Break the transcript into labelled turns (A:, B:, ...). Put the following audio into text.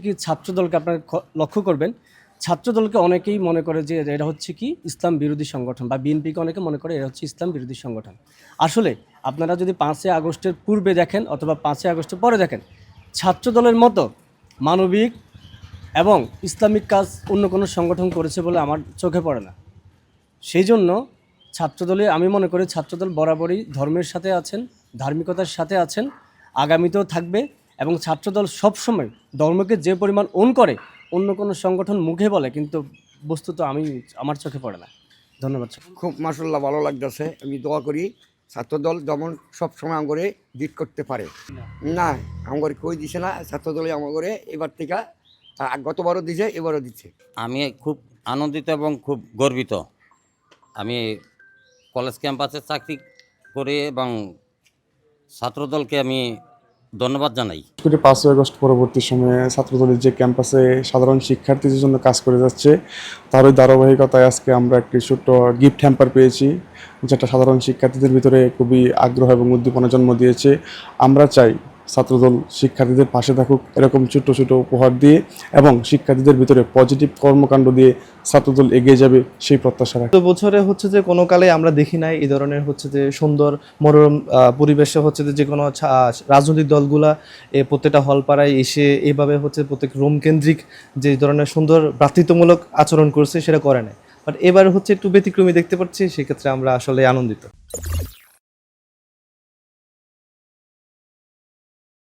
A: কি ছাত্রদলকে আপনারা লক্ষ্য করবেন, ছাত্রদলকে অনেকেই মনে করে যে এরা হচ্ছে কি ইসলাম বিরোধী সংগঠন, বা বিএনপিকে অনেকে মনে করে এরা হচ্ছে ইসলাম বিরোধী সংগঠন। আসলে আপনারা যদি 5ই আগস্টের পূর্বে দেখেন অথবা 5ই আগস্টের পরে দেখেন, ছাত্রদলের মতো মানবিক এবং ইসলামিক কাজ অন্য কোনো সংগঠন করেছে বলে আমার চোখে পড়ে না। সেই জন্য ছাত্রদলে আমি মনে করি ছাত্রদল বরাবরই ধর্মের সাথে আছেন, ধার্মিকতার সাথে আছেন, আগামীতেও থাকবে। এবং ছাত্রদল সবসময় ধর্মকে যে পরিমাণ করে অন্য কোনো সংগঠন মুখে বলে, কিন্তু বস্তুত আমার চোখে পড়ে না। ধন্যবাদ।
B: খুব মাশাআল্লাহ ভালো লাগতেছে। আমি দোয়া করি ছাত্রদল যেমন সবসময় আমগরে জিত করতে পারে। না আমগরে কই দিছে না, ছাত্রদলই আমগরে এবার থেকে গতবারও দিছে, এবারও দিচ্ছে।
C: আমি খুব আনন্দিত এবং খুব গর্বিত। আমি কলেজ ক্যাম্পাসে চাকরি করে এবং ছাত্রদলকে আমি ধন্যবাদ জানাই।
D: 5ই আগস্ট পরবর্তী সময়ে ছাত্রদলের যে ক্যাম্পাসে সাধারণ শিক্ষার্থীদের জন্য কাজ করে যাচ্ছে, তারই ধারাবাহিকতায় আজকে আমরা একটি ছোট্ট গিফট হ্যাম্পার পেয়েছি, যেটা সাধারণ শিক্ষার্থীদের ভিতরে খুবই আগ্রহ এবং উদ্দীপনা জন্ম দিয়েছে। আমরা চাই ছাত্রদল শিক্ষার্থীদের পাশে থাকুক এরকম ছোট ছোট উপহার দিয়ে, এবং শিক্ষার্থীদের ভিতরে পজিটিভ কর্মকাণ্ড দিয়ে ছাত্রদল এগিয়ে যাবে সেই প্রত্যাশা রাখি।
E: তো বছরে হচ্ছে যে কোনো কালে আমরা দেখি নাই এই ধরনের হচ্ছে যে সুন্দর মনোরম পরিবেশে হচ্ছে যে কোনো রাজনৈতিক দলগুলা প্রত্যেকটা হলপাড়ায় এসে এইভাবে হচ্ছে প্রত্যেক রুম কেন্দ্রিক যে ধরনের সুন্দর ভ্রাতৃত্বমূলক আচরণ করছে সেটা করে নাই। বাট এবার হচ্ছে একটু ব্যতিক্রমী দেখতে পাচ্ছি, সেক্ষেত্রে আমরা আসলে আনন্দিত।